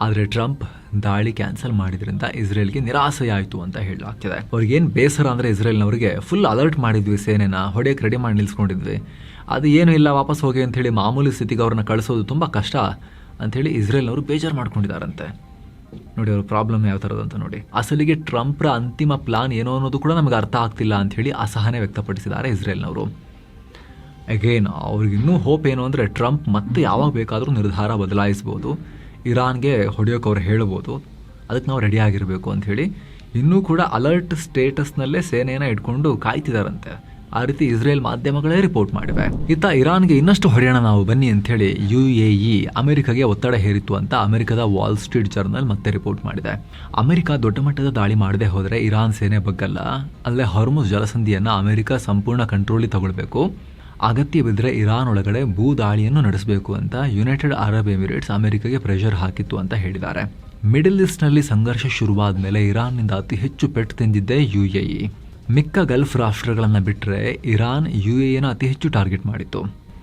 ಆದರೆ ಟ್ರಂಪ್ ದಾಳಿ ಕ್ಯಾನ್ಸಲ್ ಮಾಡಿದ್ರಿಂದ ಇಸ್ರೇಲ್ಗೆ ನಿರಾಸೆಯಾಯಿತು ಅಂತ ಹೇಳಲಾಗ್ತಿದೆ. ಅವ್ರಿಗೇನು ಬೇಸರ ಅಂದರೆ ಇಸ್ರೇಲ್ನವರಿಗೆ ಫುಲ್ ಅಲರ್ಟ್ ಮಾಡಿದ್ವಿ, ಸೇನೆನ ಹೊಡೆಯಕ್ಕೆ ರೆಡಿ ಮಾಡಿ ನಿಲ್ಸ್ಕೊಂಡಿದ್ವಿ, ಅದು ಏನೂ ಇಲ್ಲ ವಾಪಸ್ ಹೋಗಿ ಅಂಥೇಳಿ ಮಾಮೂಲಿ ಸ್ಥಿತಿಗೆ ಅವ್ರನ್ನ ಕಳಿಸೋದು ತುಂಬ ಕಷ್ಟ ಅಂಥೇಳಿ ಇಸ್ರೇಲ್ನವರು ಬೇಜಾರು ಮಾಡ್ಕೊಂಡಿದ್ದಾರಂತೆ. ನೋಡಿ ಅವ್ರ ಪ್ರಾಬ್ಲಮ್ ಯಾವ ಥರದಂತ ನೋಡಿ. ಅಸಲಿಗೆ ಟ್ರಂಪ್ರ ಅಂತಿಮ ಪ್ಲಾನ್ ಏನೋ ಅನ್ನೋದು ಕೂಡ ನಮಗೆ ಅರ್ಥ ಆಗ್ತಿಲ್ಲ ಅಂಥೇಳಿ ಅಸಹನೆ ವ್ಯಕ್ತಪಡಿಸಿದ್ದಾರೆ ಇಸ್ರೇಲ್ನವರು. ಅಗೇನ್ ಅವ್ರಿಗಿನ್ನೂ ಹೋಪ್ ಏನು ಅಂದರೆ ಟ್ರಂಪ್ ಮತ್ತೆ ಯಾವಾಗ ಬೇಕಾದರೂ ನಿರ್ಧಾರ ಬದಲಾಯಿಸ್ಬೋದು, ಇರಾನ್ಗೆ ಹೊಡೆಯೋಕೆ ಅವ್ರು ಹೇಳ್ಬೋದು, ಅದಕ್ಕೆ ನಾವು ರೆಡಿ ಆಗಿರಬೇಕು ಅಂಥೇಳಿ ಇನ್ನೂ ಕೂಡ ಅಲರ್ಟ್ ಸ್ಟೇಟಸ್ನಲ್ಲೇ ಸೇನೆಯನ್ನು ಇಟ್ಕೊಂಡು ಕಾಯ್ತಿದಾರಂತೆ. ಆ ರೀತಿ ಇಸ್ರೇಲ್ ಮಾಧ್ಯಮಗಳೇ ರಿಪೋರ್ಟ್ ಮಾಡಿವೆ. ಇತ್ತ ಇರಾನ್ಗೆ ಇನ್ನಷ್ಟು ಹೊಡೆಯೋಣ ನಾವು ಬನ್ನಿ ಅಂಥೇಳಿ UAE ಅಮೆರಿಕಾಗೆ ಒತ್ತಡ ಹೇರಿತ್ತು ಅಂತ ಅಮೆರಿಕದ ವಾಲ್ ಸ್ಟ್ರೀಟ್ ಜರ್ನಲ್ ಮತ್ತೆ ರಿಪೋರ್ಟ್ ಮಾಡಿದೆ. ಅಮೆರಿಕ ದೊಡ್ಡ ಮಟ್ಟದ ದಾಳಿ ಮಾಡದೆ ಹೋದರೆ ಇರಾನ್ ಸೇನೆ ಬಗ್ಗಲ್ಲ, ಅಲ್ಲೇ ಹಾರ್ಮುಜ್ ಜಲಸಂಧಿಯನ್ನು ಅಮೆರಿಕ ಸಂಪೂರ್ಣ ಕಂಟ್ರೋಲಿಗೆ ತಗೊಳ್ಬೇಕು, ಅಗತ್ಯ ಬಿದ್ದರೆ ಇರಾನ್ ಒಳಗಡೆ ಭೂ ದಾಳಿಯನ್ನು ನಡೆಸಬೇಕು ಅಂತ ಯುನೈಟೆಡ್ ಅರಬ್ ಎಮಿರೇಟ್ಸ್ ಅಮೆರಿಕಗೆ ಪ್ರೆಷರ್ ಹಾಕಿತ್ತು ಅಂತ ಹೇಳಿದ್ದಾರೆ. ಮಿಡಲ್ ಈಸ್ಟ್ನಲ್ಲಿ ಸಂಘರ್ಷ ಶುರುವಾದ ಮೇಲೆ ಇರಾನ್ನಿಂದ ಅತಿ ಹೆಚ್ಚು ಪೆಟ್ಟು ತಿಂದಿದ್ದೇ UAE. ಮಿಕ್ಕ ಗಲ್ಫ್ ರಾಷ್ಟ್ರಗಳನ್ನು ಬಿಟ್ಟರೆ ಇರಾನ್ UAEನ ಅತಿ ಹೆಚ್ಚು ಟಾರ್ಗೆಟ್ ಮಾಡಿತ್ತು.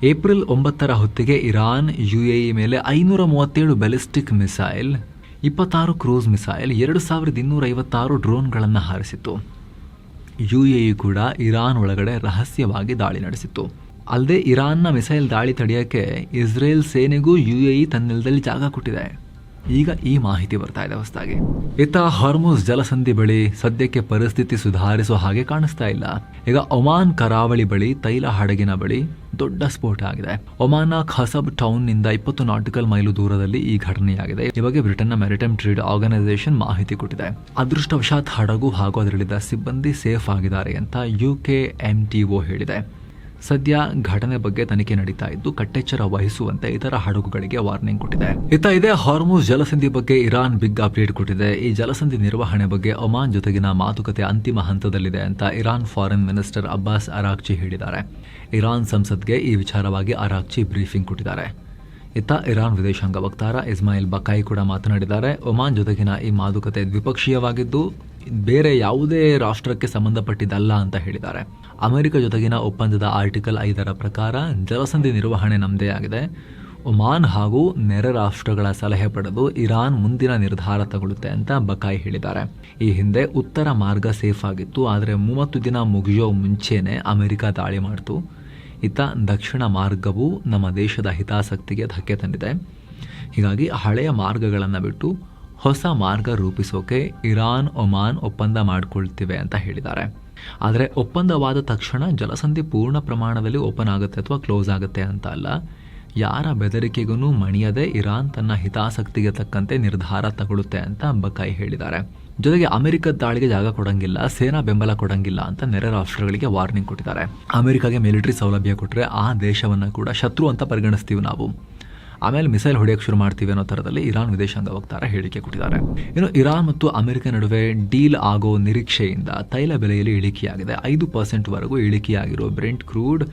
ಏಪ್ರಿಲ್ 9 ಹೊತ್ತಿಗೆ ಇರಾನ್ UAE ಮೇಲೆ 537 ballistic missile, 26 cruise missile, 2256 ಡ್ರೋನ್ಗಳನ್ನು ಹಾರಿಸಿತ್ತು. UAE ಕೂಡ ಇರಾನ್ ಒಳಗಡೆ ರಹಸ್ಯವಾಗಿ ದಾಳಿ ನಡೆಸಿತ್ತು. ಅಲ್ಲದೆ ಇರಾನ್ನ ಮಿಸೈಲ್ ದಾಳಿ ತಡೆಯೋಕ್ಕೆ ಇಸ್ರೇಲ್ ಸೇನೆಗೂ UAE ತನ್ನ ನೆಲದಲ್ಲಿ ಜಾಗ ಕೊಟ್ಟಿದೆ. ಈಗ ಈ ಮಾಹಿತಿ ಬರ್ತಾ ಇದೆ ಹೊಸದಾಗಿ. ಇತ್ತ ಹಾರ್ಮುಜ್ ಜಲಸಂಧಿ ಬಳಿ ಸದ್ಯಕ್ಕೆ ಪರಿಸ್ಥಿತಿ ಸುಧಾರಿಸೋ ಹಾಗೆ ಕಾಣಿಸ್ತಾ ಇಲ್ಲ. ಈಗ ಒಮಾನ್ ಕರಾವಳಿ ಬಳಿ ತೈಲ ಹಡಗಿನ ಬಳಿ ದೊಡ್ಡ ಸ್ಫೋಟ ಆಗಿದೆ. ಒಮಾನ್ನ ಖಸಬ್ ಟೌನ್ ನಿಂದ 20 ನಾಟಿಕಲ್ ಮೈಲು ದೂರದಲ್ಲಿ ಈ ಘಟನೆಯಾಗಿದೆ. ಈ ಬಗ್ಗೆ ಬ್ರಿಟನ್ನ ಮ್ಯಾರಿಟೈಮ್ ಟ್ರೇಡ್ ಆರ್ಗನೈಸೇಷನ್ ಮಾಹಿತಿ ಕೊಟ್ಟಿದೆ. ಅದೃಷ್ಟವಶಾತ್ ಹಡಗು ಹಾಗೂ ಅದರಲ್ಲಿದ್ದ ಸಿಬ್ಬಂದಿ ಸೇಫ್ ಆಗಿದ್ದಾರೆ ಅಂತ UKMTO ಹೇಳಿದೆ. ಸದ್ಯ ಘಟನೆ ಬಗ್ಗೆ ತನಿಖೆ ನಡೀತಾ ಇದ್ದು ಕಟ್ಟೆಚ್ಚರ ವಹಿಸುವಂತೆ ಇತರ ಹಡಗುಗಳಿಗೆ ವಾರ್ನಿಂಗ್ ಕೊಟ್ಟಿದೆ. ಇದೇ ಹಾರ್ಮುಜ್ ಜಲಸಂಧಿ ಬಗ್ಗೆ ಇರಾನ್ ಬಿಗ್ ಅಪ್ಡೇಟ್ ಕೊಟ್ಟಿದೆ. ಈ ಜಲಸಂಧಿ ನಿರ್ವಹಣೆ ಬಗ್ಗೆ ಒಮಾನ್ ಜೊತೆಗಿನ ಮಾತುಕತೆ ಅಂತಿಮ ಹಂತದಲ್ಲಿದೆ ಅಂತ Iran foreign minister Abbas Araghchi ಹೇಳಿದ್ದಾರೆ. ಇರಾನ್ ಸಂಸತ್ಗೆ ಈ ವಿಚಾರವಾಗಿ ಅರಾಕ್ಚಿ ಬ್ರೀಫಿಂಗ್ ಕೊಟ್ಟಿದ್ದಾರೆ. ಇರಾನ್ ವಿದೇಶಾಂಗ ವಕ್ತಾರ ಇಸ್ಮಾಯಿಲ್ ಬಕಾಯಿ ಕೂಡ ಮಾತನಾಡಿದ್ದಾರೆ. ಒಮಾನ್ ಜೊತೆಗಿನ ಈ ಮಾತುಕತೆ ದ್ವಿಪಕ್ಷೀಯವಾಗಿದ್ದು ಬೇರೆ ಯಾವುದೇ ರಾಷ್ಟ್ರಕ್ಕೆ ಸಂಬಂಧಪಟ್ಟಿದ್ದಲ್ಲ ಅಂತ ಹೇಳಿದ್ದಾರೆ. ಅಮೆರಿಕ ಜೊತೆಗಿನ ಒಪ್ಪಂದದ ಆರ್ಟಿಕಲ್ 5 ಪ್ರಕಾರ ಜಲಸಂಧಿ ನಿರ್ವಹಣೆ ನಮ್ಮದೇ ಆಗಿದೆ. ಒಮಾನ್ ಹಾಗೂ ನೆರೆ ರಾಷ್ಟ್ರಗಳ ಸಲಹೆ ಪಡೆದು ಇರಾನ್ ಮುಂದಿನ ನಿರ್ಧಾರ ತಗೊಳ್ಳುತ್ತೆ ಅಂತ ಬಕಾಯಿ ಹೇಳಿದ್ದಾರೆ. ಈ ಹಿಂದೆ ಉತ್ತರ ಮಾರ್ಗ ಸೇಫ್ ಆಗಿತ್ತು, ಆದರೆ 30 ದಿನ ಮುಗಿಯೋ ಮುಂಚೆನೆ ಅಮೆರಿಕ ದಾಳಿ ಮಾಡಿತು. ದಕ್ಷಿಣ ಮಾರ್ಗವು ನಮ್ಮ ದೇಶದ ಹಿತಾಸಕ್ತಿಗೆ ಧಕ್ಕೆ ತಂದಿದೆ. ಹೀಗಾಗಿ ಹಳೆಯ ಮಾರ್ಗಗಳನ್ನು ಬಿಟ್ಟು ಹೊಸ ಮಾರ್ಗ ರೂಪಿಸೋಕೆ ಇರಾನ್ ಒಮಾನ್ ಒಪ್ಪಂದ ಮಾಡಿಕೊಳ್ತಿವೆ ಅಂತ ಹೇಳಿದ್ದಾರೆ. ಆದರೆ ಒಪ್ಪಂದವಾದ ತಕ್ಷಣ ಜಲಸಂಧಿ ಪೂರ್ಣ ಪ್ರಮಾಣದಲ್ಲಿ ಓಪನ್ ಆಗುತ್ತೆ ಅಥವಾ ಕ್ಲೋಸ್ ಆಗುತ್ತೆ ಅಂತ ಅಲ್ಲ. ಯಾರ ಬೆದರಿಕೆಗೂ ಮಣಿಯದೆ ಇರಾನ್ ತನ್ನ ಹಿತಾಸಕ್ತಿಗೆ ತಕ್ಕಂತೆ ನಿರ್ಧಾರ ತಗೊಳ್ಳುತ್ತೆ ಅಂತ ಬಕಾಯಿ ಹೇಳಿದ್ದಾರೆ. ಜೊತೆಗೆ ಅಮೆರಿಕದ ದಾಳಿಗೆ ಜಾಗ ಕೊಡಂಗಿಲ್ಲ, ಸೇನಾ ಬೆಂಬಲ ಕೊಡಂಗಿಲ್ಲ ಅಂತ ನೆರೆ ರಾಷ್ಟ್ರಗಳಿಗೆ ವಾರ್ನಿಂಗ್ ಕೊಟ್ಟಿದ್ದಾರೆ. ಅಮೆರಿಕಾಗೆ ಮಿಲಿಟರಿ ಸೌಲಭ್ಯ ಕೊಟ್ಟರೆ ಆ ದೇಶವನ್ನು ಕೂಡ ಶತ್ರು ಅಂತ ಪರಿಗಣಿಸ್ತೀವಿ ನಾವು, ಆಮೇಲೆ ಮಿಸೈಲ್ ಹೊಡೆಯೋಕೆ ಶುರು ಮಾಡ್ತೀವಿ ಅನ್ನೋ ಥರದಲ್ಲಿ ಇರಾನ್ ವಿದೇಶಾಂಗ ವಕ್ತಾರ ಹೇಳಿಕೆ ಕೊಟ್ಟಿದ್ದಾರೆ. ಇನ್ನು ಇರಾನ್ ಮತ್ತು ಅಮೆರಿಕ ನಡುವೆ ಡೀಲ್ ಆಗೋ ನಿರೀಕ್ಷೆಯಿಂದ ತೈಲ ಬೆಲೆಯಲ್ಲಿ ಇಳಿಕೆಯಾಗಿದೆ. 5% ವರೆಗೂ ಇಳಿಕೆಯಾಗಿರೋ ಬ್ರೆಂಟ್ ಕ್ರೂಡ್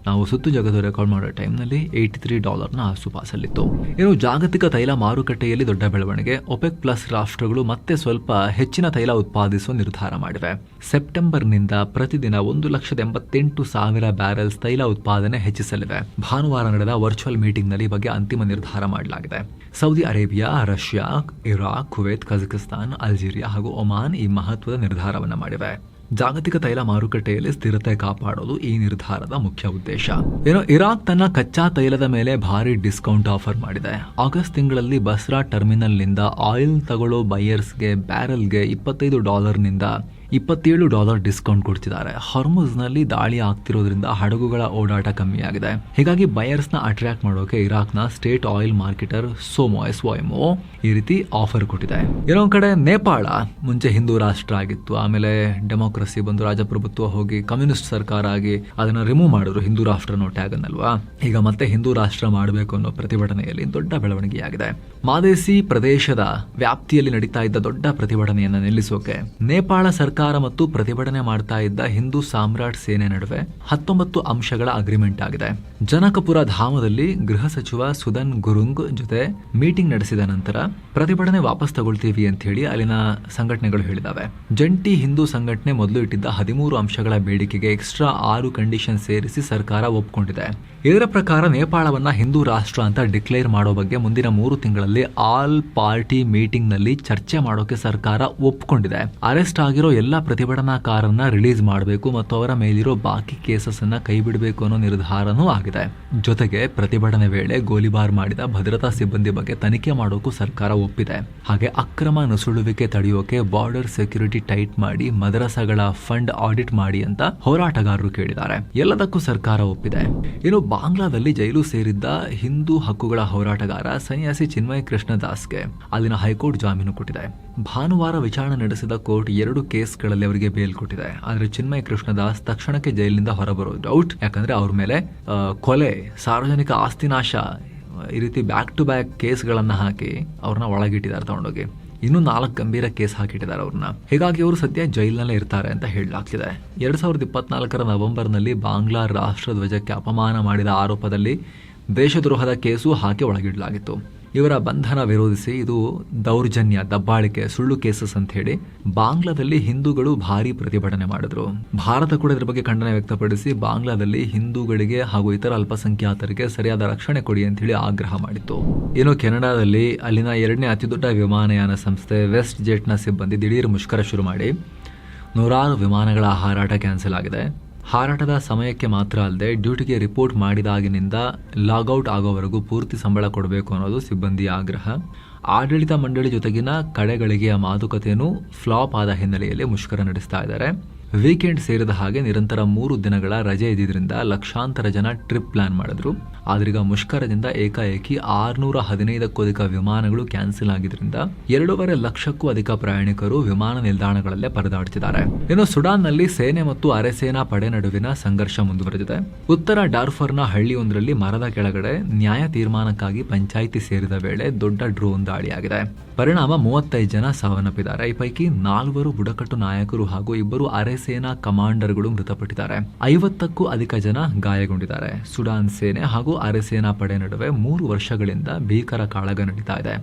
ನಾವು ಸುತ್ತು ಜಗತ್ತು ರೆಕಾರ್ಡ್ ಮಾಡೋ ಟೈಮ್ನಲ್ಲಿ $83 ಆಸುಪಾಸಲ್ಲಿತ್ತು. ಇನ್ನು ಜಾಗತಿಕ ತೈಲ ಮಾರುಕಟ್ಟೆಯಲ್ಲಿ ದೊಡ್ಡ ಬೆಳವಣಿಗೆ. ಒಪೆಕ್ ಪ್ಲಸ್ ರಾಷ್ಟ್ರಗಳು ಮತ್ತೆ ಸ್ವಲ್ಪ ಹೆಚ್ಚಿನ ತೈಲ ಉತ್ಪಾದಿಸುವ ನಿರ್ಧಾರ ಮಾಡಿವೆ. ಸೆಪ್ಟೆಂಬರ್ನಿಂದ ಪ್ರತಿದಿನ 1,88,000 ಬ್ಯಾರೆಲ್ಸ್ ತೈಲ ಉತ್ಪಾದನೆ ಹೆಚ್ಚಿಸಲಿವೆ. ಭಾನುವಾರ ನಡೆದ ವರ್ಚುವಲ್ ಮೀಟಿಂಗ್ನಲ್ಲಿ ಬಗ್ಗೆ ಅಂತಿಮ ನಿರ್ಧಾರ ಮಾಡಲಾಗಿದೆ. Saudi Arabia, Russia, Iraq, Kuwait, Kazakhstan, Algeria ಹಾಗೂ ಒಮಾನ್ ಈ ಮಹತ್ವದ ನಿರ್ಧಾರವನ್ನು ಮಾಡಿವೆ. ಜಾಗತಿಕ ತೈಲ ಮಾರುಕಟ್ಟೆಯಲ್ಲಿ ಸ್ಥಿರತೆ ಕಾಪಾಡೋದು ಈ ನಿರ್ಧಾರದ ಮುಖ್ಯ ಉದ್ದೇಶ. ಇರಾಕ್ ತನ್ನ ಕಚ್ಚಾ ತೈಲದ ಮೇಲೆ ಭಾರಿ ಡಿಸ್ಕೌಂಟ್ ಆಫರ್ ಮಾಡಿದೆ. ಆಗಸ್ಟ್ ತಿಂಗಳಲ್ಲಿ ಬಸ್ರಾ ಟರ್ಮಿನಲ್ನಿಂದ ಆಯಿಲ್ ತಗೊಳ್ಳೋ ಬೈಯರ್ಸ್ಗೆ ಬ್ಯಾರೆಲ್ಗೆ $25 ನಿಂದ $27 ಡಿಸ್ಕೌಂಟ್ ಕೊಡ್ತಿದ್ದಾರೆ. ಹಾರ್ಮುಜ್ನಲ್ಲಿ ದಾಳಿ ಆಗ್ತಿರೋದ್ರಿಂದ ಹಡಗುಗಳ ಓಡಾಟ ಕಮ್ಮಿಯಾಗಿದೆ. ಹೀಗಾಗಿ ಬಯರ್ಸ್ ನ ಅಟ್ರಾಕ್ಟ್ ಮಾಡೋಕೆ ಇರಾಕ್ನ ಸ್ಟೇಟ್ ಆಯಿಲ್ ಮಾರ್ಕೆಟರ್ SOMO ಈ ರೀತಿ ಆಫರ್ ಕೊಟ್ಟಿದೆ. ಇನ್ನೊಂದ್ ಕಡೆ ನೇಪಾಳ ಮುಂಚೆ ಹಿಂದೂ ರಾಷ್ಟ್ರ ಆಗಿತ್ತು, ಆಮೇಲೆ ಡೆಮೋಕ್ರಸಿ ಬಂದು ರಾಜಪ್ರಭುತ್ವ ಹೋಗಿ ಕಮ್ಯುನಿಸ್ಟ್ ಸರ್ಕಾರ ಆಗಿ ಅದನ್ನ ರಿಮೂವ್ ಮಾಡಿದ್ರು ಹಿಂದೂ ರಾಷ್ಟ್ರ ಅನ್ನೋ ಟ್ಯಾಗ್ ಅನ್ನಲ್ವಾ. ಈಗ ಮತ್ತೆ ಹಿಂದೂ ರಾಷ್ಟ್ರ ಮಾಡಬೇಕು ಅನ್ನೋ ಪ್ರತಿಭಟನೆಯಲ್ಲಿ ದೊಡ್ಡ ಬೆಳವಣಿಗೆಯಾಗಿದೆ. ಮಾದೇಸಿ ಪ್ರದೇಶದ ವ್ಯಾಪ್ತಿಯಲ್ಲಿ ನಡೀತಾ ಇದ್ದ ದೊಡ್ಡ ಪ್ರತಿಭಟನೆಯನ್ನ ನಿಲ್ಲಿಸೋಕೆ ನೇಪಾಳ ಸರ್ಕಾರ ಮತ್ತು ಪ್ರತಿಭಟನೆ ಮಾಡ್ತಾ ಇದ್ದ ಹಿಂದೂ ಸಾಮ್ರಾಟ್ ಸೇನೆ ನಡುವೆ 19 ಅಂಶಗಳ ಅಗ್ರಿಮೆಂಟ್ ಆಗಿದೆ. ಜನಕಪುರ ಧಾಮದಲ್ಲಿ ಗೃಹ ಸಚಿವ ಸುದನ್ ಗುರುಂಗ್ ಜೊತೆ ಮೀಟಿಂಗ್ ನಡೆಸಿದ ನಂತರ ಪ್ರತಿಭಟನೆ ವಾಪಸ್ ತಗೊಳ್ತೀವಿ ಅಂತ ಹೇಳಿ ಅಲ್ಲಿನ ಸಂಘಟನೆಗಳು ಹೇಳಿದಾವೆ. ಜಂಟಿ ಹಿಂದೂ ಸಂಘಟನೆ ಮೊದಲು ಇಟ್ಟಿದ್ದ 13 ಅಂಶಗಳ ಬೇಡಿಕೆಗೆ ಎಕ್ಸ್ಟ್ರಾ 6 ಕಂಡೀಷನ್ ಸೇರಿಸಿ ಸರ್ಕಾರ ಒಪ್ಪಿಕೊಂಡಿದೆ. ಇದರ ಪ್ರಕಾರ ನೇಪಾಳವನ್ನ ಹಿಂದೂ ರಾಷ್ಟ್ರ ಅಂತ ಡಿಕ್ಲೇರ್ ಮಾಡೋ ಬಗ್ಗೆ ಮುಂದಿನ 3 ತಿಂಗಳಲ್ಲಿ ಆಲ್ ಪಾರ್ಟಿ ಮೀಟಿಂಗ್ ನಲ್ಲಿ ಚರ್ಚೆ ಮಾಡೋಕೆ ಸರ್ಕಾರ ಒಪ್ಪಿಕೊಂಡಿದೆ. ಅರೆಸ್ಟ್ ಆಗಿರೋ ಎಲ್ಲಾ ಪ್ರತಿಭಟನಾಕಾರರನ್ನ ರಿಲೀಸ್ ಮಾಡಬೇಕು ಮತ್ತು ಅವರ ಮೇಲಿರೋ ಬಾಕಿ ಕೇಸಸ್ ಅನ್ನ ಕೈ ಬಿಡಬೇಕು ಅನ್ನೋ ನಿರ್ಧಾರನೂ ಆಗಿದೆ. ಜೊತೆಗೆ ಪ್ರತಿಭಟನೆ ವೇಳೆ ಗೋಲಿಬಾರ್ ಮಾಡಿದ ಭದ್ರತಾ ಸಿಬ್ಬಂದಿ ಬಗ್ಗೆ ತನಿಖೆ ಮಾಡೋಕು ಸರ್ಕಾರ ಒಪ್ಪಿದೆ. ಹಾಗೆ ಅಕ್ರಮ ನುಸುಳುವಿಕೆ ತಡೆಯೋಕೆ ಬಾರ್ಡರ್ ಸೆಕ್ಯೂರಿಟಿ ಟೈಟ್ ಮಾಡಿ ಮದರಸಾಗಳ ಫಂಡ್ ಆಡಿಟ್ ಮಾಡಿ ಅಂತ ಹೋರಾಟಗಾರರು ಕೇಳಿದ್ದಾರೆ. ಎಲ್ಲದಕ್ಕೂ ಸರ್ಕಾರ ಒಪ್ಪಿದೆ. ಇನ್ನು ಬಾಂಗ್ಲಾದಲ್ಲಿ ಜೈಲು ಸೇರಿದ್ದ ಹಿಂದೂ ಹಕ್ಕುಗಳ ಹೋರಾಟಗಾರ ಸನ್ಯಾಸಿ ಚಿನ್ಮಯ ಕೃಷ್ಣ ದಾಸ್ಗೆ ಅಲ್ಲಿನ ಹೈಕೋರ್ಟ್ ಜಾಮೀನು ಕೊಟ್ಟಿದೆ. ಭಾನುವಾರ ವಿಚಾರಣೆ ನಡೆಸಿದ ಕೋರ್ಟ್ 2 ಕೇಸ್ಗಳಲ್ಲಿ ಅವರಿಗೆ ಬೇಲ್ ಕೊಟ್ಟಿದೆ. ಆದ್ರೆ ಚಿನ್ಮಯ ಕೃಷ್ಣ ದಾಸ್ ತಕ್ಷಣಕ್ಕೆ ಜೈಲಿನಿಂದ ಹೊರಬರೋದು ಡೌಟ್. ಯಾಕಂದ್ರೆ ಅವ್ರ ಮೇಲೆ ಕೊಲೆ, ಸಾರ್ವಜನಿಕ ಆಸ್ತಿ ನಾಶ ಈ ರೀತಿ ಬ್ಯಾಕ್ ಟು ಬ್ಯಾಕ್ ಕೇಸ್ಗಳನ್ನ ಹಾಕಿ ಅವ್ರನ್ನ ಒಳಗಿಟ್ಟಿದ್ದಾರೆ ತಗೊಂಡೋಗಿ. ಇನ್ನೂ 4 ಗಂಭೀರ ಕೇಸ್ ಹಾಕಿಟ್ಟಿದ್ದಾರೆ ಅವ್ರನ್ನ. ಹೀಗಾಗಿ ಅವರು ಸದ್ಯ ಜೈಲಿನಲ್ಲೇ ಇರ್ತಾರೆ ಅಂತ ಹೇಳಲಾಗ್ತಿದೆ. 2024 ನವೆಂಬರ್ನಲ್ಲಿ ಬಾಂಗ್ಲಾ ರಾಷ್ಟ್ರ ಧ್ವಜಕ್ಕೆ ಅಪಮಾನ ಮಾಡಿದ ಆರೋಪದಲ್ಲಿ ದೇಶದ್ರೋಹದ ಕೇಸು ಹಾಕಿ ಒಳಗಿಡಲಾಗಿತ್ತು. ಇವರ ಬಂಧನ ವಿರೋಧಿಸಿ ಇದು ದೌರ್ಜನ್ಯ, ದಬ್ಬಾಳಿಕೆ, ಸುಳ್ಳು ಕೇಸಸ್ ಅಂತ ಹೇಳಿ ಬಾಂಗ್ಲಾದಲ್ಲಿ ಹಿಂದೂಗಳು ಭಾರಿ ಪ್ರತಿಭಟನೆ ಮಾಡಿದ್ರು. ಭಾರತ ಕೂಡ ಇದರ ಬಗ್ಗೆ ಖಂಡನೆ ವ್ಯಕ್ತಪಡಿಸಿ ಬಾಂಗ್ಲಾದಲ್ಲಿ ಹಿಂದೂಗಳಿಗೆ ಹಾಗೂ ಇತರ ಅಲ್ಪಸಂಖ್ಯಾತರಿಗೆ ಸರಿಯಾದ ರಕ್ಷಣೆ ಕೊಡಿ ಅಂತ ಹೇಳಿ ಆಗ್ರಹ ಮಾಡಿತ್ತು. ಇನ್ನು ಕೆನಡಾದಲ್ಲಿ ಅಲ್ಲಿನ 2ನೇ ಅತಿದೊಡ್ಡ ವಿಮಾನಯಾನ ಸಂಸ್ಥೆ ವೆಸ್ಟ್ ಜೆಟ್ನ ಸಿಬ್ಬಂದಿ ದಿಢೀರ್ ಮುಷ್ಕರ ಶುರು ಮಾಡಿ 100 ವಿಮಾನಗಳ ಹಾರಾಟ ಕ್ಯಾನ್ಸಲ್ ಆಗಿದೆ. ಹಾರಾಟದ ಸಮಯಕ್ಕೆ ಮಾತ್ರ ಅಲ್ಲದೆ ಡ್ಯೂಟಿಗೆ ರಿಪೋರ್ಟ್ ಮಾಡಿದಾಗಿನಿಂದ ಲಾಗೌಟ್ ಆಗೋವರೆಗೂ ಪೂರ್ತಿ ಸಂಬಳ ಕೊಡಬೇಕು ಅನ್ನೋದು ಸಿಬ್ಬಂದಿಯ ಆಗ್ರಹ. ಆಡಳಿತ ಮಂಡಳಿ ಜೊತೆಗಿನ ಕಡೆಗಳಿಗೆಯ ಮಾತುಕತೆಯನ್ನು ಫ್ಲಾಪ್ ಆದ ಹಿನ್ನೆಲೆಯಲ್ಲಿ ಮುಷ್ಕರ ನಡೆಸ್ತಾ ಇದ್ದಾರೆ. ವೀಕೆಂಡ್ ಸೇರಿದ ಹಾಗೆ ನಿರಂತರ 3 ದಿನಗಳ ರಜೆ ಇದ್ದಿದ್ರಿಂದ ಲಕ್ಷಾಂತರ ಜನ ಟ್ರಿಪ್ ಪ್ಲಾನ್ ಮಾಡಿದ್ರು. ಆದ್ರೀಗ ಮುಷ್ಕರದಿಂದ ಏಕಾಏಕಿ 615ಕ್ಕೂ ಅಧಿಕ ವಿಮಾನಗಳು ಕ್ಯಾನ್ಸಲ್ ಆಗಿದ್ರಿಂದ 2.5 ಲಕ್ಷಕ್ಕೂ ಅಧಿಕ ಪ್ರಯಾಣಿಕರು ವಿಮಾನ ನಿಲ್ದಾಣಗಳಲ್ಲೇ ಪರದಾಡ್ತಿದ್ದಾರೆ. ಇನ್ನು ಸುಡಾನ್ನಲ್ಲಿ ಸೇನೆ ಮತ್ತು ಅರೆಸೇನಾ ಪಡೆ ನಡುವಿನ ಸಂಘರ್ಷ ಮುಂದುವರೆದಿದೆ. ಉತ್ತರ ಡಾರ್ಫರ್ನ ಹಳ್ಳಿಯೊಂದರಲ್ಲಿ ಮರದ ಕೆಳಗಡೆ ನ್ಯಾಯ ತೀರ್ಮಾನಕ್ಕಾಗಿ ಪಂಚಾಯಿತಿ ಸೇರಿದ ವೇಳೆ ದೊಡ್ಡ ಡ್ರೋನ್ ದಾಳಿಯಾಗಿದೆ. ಪರಿಣಾಮ 35 ಜನ ಸಾವನ್ನಪ್ಪಿದ್ದಾರೆ. ಈ ಪೈಕಿ 4 ಬುಡಕಟ್ಟು ನಾಯಕರು ಹಾಗೂ 2 ಅರೆಸೇನಾ ಕಮಾಂಡರ್ಗಳು ಮೃತಪಟ್ಟಿದ್ದಾರೆ. 50ಕ್ಕೂ ಅಧಿಕ ಜನ ಗಾಯಗೊಂಡಿದ್ದಾರೆ. ಸುಡಾನ್ ಸೇನೆ ಹಾಗೂ ಅರೆಸೇನಾ ಪಡೆ ನಡುವೆ 3 ವರ್ಷಗಳಿಂದ ಭೀಕರ ಕಾಳಗ ನಡೀತಾ ಇದೆ.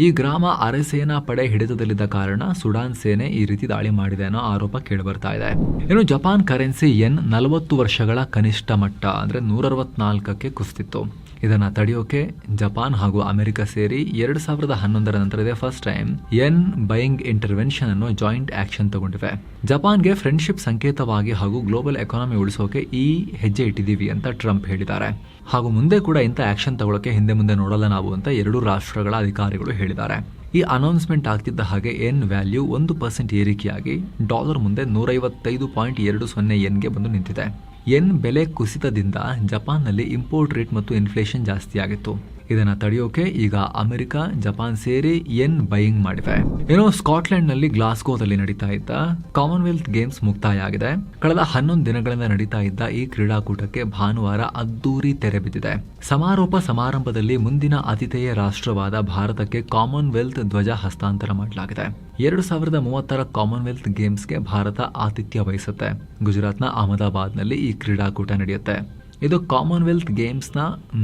ಈ ಗ್ರಾಮ ಅರೆಸೇನಾ ಪಡೆ ಹಿಡಿತದಲ್ಲಿದ್ದ ಕಾರಣ ಸುಡಾನ್ ಸೇನೆ ಈ ರೀತಿ ದಾಳಿ ಮಾಡಿದೆ ಅನ್ನೋ ಆರೋಪ ಕೇಳಿಬರ್ತಾ ಇದೆ. ಇನ್ನು ಜಪಾನ್ ಕರೆನ್ಸಿ ಯೆನ್ 40 ವರ್ಷಗಳ ಕನಿಷ್ಠ ಮಟ್ಟ ಅಂದ್ರೆ 164ಕ್ಕೆ ಕುಸಿತಿತ್ತು. ಇದನ್ನ ತಡೆಯೋಕೆ ಜಪಾನ್ ಹಾಗೂ ಅಮೆರಿಕ ಸೇರಿ 2011 ನಂತರ ಇದೆ ಫಸ್ಟ್ ಟೈಮ್ ಯೆನ್ ಬೈಯಿಂಗ್ ಇಂಟರ್ವೆನ್ಷನ್ ಅನ್ನೋ ಜಾಯಿಂಟ್ ಆಕ್ಷನ್ ತಗೊಂಡಿವೆ. ಜಪಾನ್ಗೆ ಫ್ರೆಂಡ್ಶಿಪ್ ಸಂಕೇತವಾಗಿ ಹಾಗೂ ಗ್ಲೋಬಲ್ ಎಕಾನಮಿ ಉಳಿಸೋಕೆ ಈ ಹೆಜ್ಜೆ ಇಟ್ಟಿದ್ದೀವಿ ಅಂತ ಟ್ರಂಪ್ ಹೇಳಿದ್ದಾರೆ. ಹಾಗೂ ಮುಂದೆ ಕೂಡ ಇಂಥ ಆಕ್ಷನ್ ತಗೊಳ್ಳೋಕೆ ಹಿಂದೆ ಮುಂದೆ ನೋಡಲ್ಲ ನಾವು ಅಂತ 2 ರಾಷ್ಟ್ರಗಳ ಅಧಿಕಾರಿಗಳು ಹೇಳಿದ್ದಾರೆ. ಈ ಅನೌನ್ಸ್ಮೆಂಟ್ ಆಗ್ತಿದ್ದ ಹಾಗೆ ಯೆನ್ ವ್ಯಾಲ್ಯೂ 1% ಏರಿಕೆಯಾಗಿ ಡಾಲರ್ ಮುಂದೆ 155.20 ಯೆನ್ಗೆ ಬಂದು ನಿಂತಿದೆ. ಯೆನ್ ಬೆಲೆ ಕುಸಿತದಿಂದ ಜಪಾನ್ನಲ್ಲಿ ಇಂಪೋರ್ಟ್ ರೇಟ್ ಮತ್ತು ಇನ್ಫ್ಲೇಷನ್ ಜಾಸ್ತಿಯಾಗಿತ್ತು. ಇದನ್ನ ತಡೆಯೋಕೆ ಈಗ ಅಮೆರಿಕ, ಜಪಾನ್ ಸೇರಿ ಯೆನ್ ಬೈಯಿಂಗ್ ಮಾಡಿವೆ. ಏನೋ ಸ್ಕಾಟ್ಲೆಂಡ್ ನಲ್ಲಿ ಗ್ಲಾಸ್ಗೋದಲ್ಲಿ ನಡೀತಾ ಇದ್ದ ಕಾಮನ್ವೆಲ್ತ್ ಗೇಮ್ಸ್ ಮುಕ್ತಾಯ ಆಗಿದೆ. ಕಳೆದ 11 ದಿನಗಳಿಂದ ನಡೀತಾ ಇದ್ದ ಈ ಕ್ರೀಡಾಕೂಟಕ್ಕೆ ಭಾನುವಾರ ಅದ್ದೂರಿ ತೆರೆ ಬಿದ್ದಿದೆ. ಸಮಾರೋಪ ಸಮಾರಂಭದಲ್ಲಿ ಮುಂದಿನ ಆತಿಥೇಯ ರಾಷ್ಟ್ರವಾದ ಭಾರತಕ್ಕೆ ಕಾಮನ್ವೆಲ್ತ್ ಧ್ವಜ ಹಸ್ತಾಂತರ ಮಾಡಲಾಗಿದೆ. 2030 ಕಾಮನ್ವೆಲ್ತ್ ಗೇಮ್ಸ್ಗೆ ಭಾರತ ಆತಿಥ್ಯ ವಹಿಸುತ್ತೆ. ಗುಜರಾತ್ನ ಅಹಮದಾಬಾದ್ನಲ್ಲಿ ಈ ಕ್ರೀಡಾಕೂಟ ನಡೆಯುತ್ತೆ. ಇದು ಕಾಮನ್ವೆಲ್ತ್ ಗೇಮ್ಸ್ನ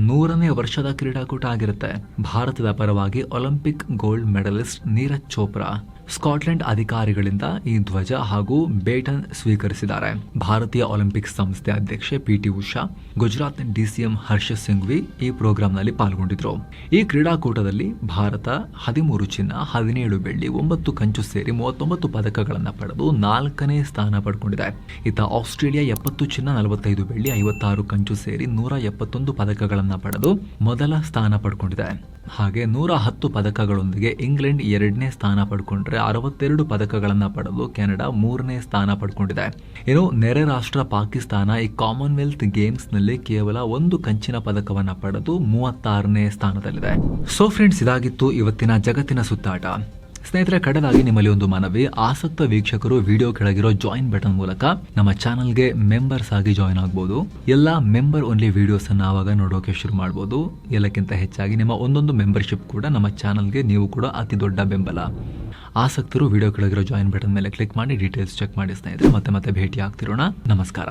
100ನೇ ವರ್ಷದ ಕ್ರೀಡಾಕೂಟ ಆಗಿರುತ್ತೆ. ಭಾರತದ ಪರವಾಗಿ Olympic gold medalist Neeraj Chopra Scotland ಅಧಿಕಾರಿಗಳಿಂದ ಈ ಧ್ವಜ ಹಾಗೂ ಬೇಟನ್ ಸ್ವೀಕರಿಸಿದ್ದಾರೆ. ಭಾರತೀಯ ಒಲಿಂಪಿಕ್ ಸಂಸ್ಥೆ ಅಧ್ಯಕ್ಷೆ PT ಉಷಾ, ಗುಜರಾತ್ DCM ಹರ್ಷ ಸಿಂಘ್ವಿ ಈ ಪ್ರೋಗ್ರಾಂನಲ್ಲಿ ಪಾಲ್ಗೊಂಡಿದ್ರು. ಈ ಕ್ರೀಡಾಕೂಟದಲ್ಲಿ ಭಾರತ 13 ಚಿನ್ನ, 17 ಬೆಳ್ಳಿ, 9 ಕಂಚು ಸೇರಿ 39 ಪದಕಗಳನ್ನು ಪಡೆದು 4ನೇ ಸ್ಥಾನ ಪಡ್ಕೊಂಡಿದೆ. ಇತ್ತ ಆಸ್ಟ್ರೇಲಿಯಾ 70 ಚಿನ್ನ, 45 ಬೆಳ್ಳಿ, 56 ಕಂಚು ಸೇರಿ 171 ಪದಕಗಳನ್ನು ಪಡೆದು ಮೊದಲ ಸ್ಥಾನ ಪಡ್ಕೊಂಡಿದೆ. ಹಾಗೆ 110 ಪದಕಗಳೊಂದಿಗೆ ಇಂಗ್ಲೆಂಡ್ 2ನೇ ಸ್ಥಾನ ಪಡ್ಕೊಂಡ್ರೆ 62 ಪದಕಗಳನ್ನ ಪಡೆದು ಕೆನಡಾ 3ನೇ ಸ್ಥಾನ ಪಡ್ಕೊಂಡಿದೆ. ಇನ್ನು ನೆರೆ ರಾಷ್ಟ್ರ ಪಾಕಿಸ್ತಾನ ಈ ಕಾಮನ್ವೆಲ್ತ್ ಗೇಮ್ಸ್ ನಲ್ಲಿ ಕೇವಲ 1 ಕಂಚಿನ ಪದಕವನ್ನ ಪಡೆದು 36ನೇ ಸ್ಥಾನದಲ್ಲಿದೆ. ಸೊ ಫ್ರೆಂಡ್ಸ್, ಇದಾಗಿತ್ತು ಇವತ್ತಿನ ಜಗತ್ತಿನ ಸುತ್ತಾಟ. ಸ್ನೇಹಿತರೆ, ಕಡೆದಾಗಿ ನಿಮ್ಮಲ್ಲಿ ಒಂದು ಮನವಿ. ಆಸಕ್ತ ವೀಕ್ಷಕರು ವಿಡಿಯೋ ಕೆಳಗಿರೋ ಜಾಯಿನ್ ಬಟನ್ ಮೂಲಕ ನಮ್ಮ ಚಾನಲ್ಗೆ ಮೆಂಬರ್ಸ್ ಆಗಿ ಜಾಯಿನ್ ಆಗ್ಬೋದು. ಎಲ್ಲ ಮೆಂಬರ್ ಓನ್ಲಿ ವಿಡಿಯೋಸ್ ಅನ್ನ ಆವಾಗ ನೋಡೋಕೆ ಶುರು ಮಾಡ್ಬೋದು. ಎಲ್ಲಕ್ಕಿಂತ ಹೆಚ್ಚಾಗಿ ನಿಮ್ಮ ಒಂದೊಂದು ಮೆಂಬರ್ಶಿಪ್ ಕೂಡ ನಮ್ಮ ಚಾನಲ್ಗೆ ನೀವು ಕೂಡ ಅತಿ ದೊಡ್ಡ ಬೆಂಬಲ. ಆಸಕ್ತರು ವಿಡಿಯೋ ಕೆಳಗಿರೋ ಜಾಯಿನ್ ಬಟನ್ ಮೇಲೆ ಕ್ಲಿಕ್ ಮಾಡಿ ಡೀಟೇಲ್ಸ್ ಚೆಕ್ ಮಾಡಿ ಸ್ನೇಹಿತರೆ. ಮತ್ತೆ ಭೇಟಿ ಆಗ್ತಿರೋಣ. ನಮಸ್ಕಾರ.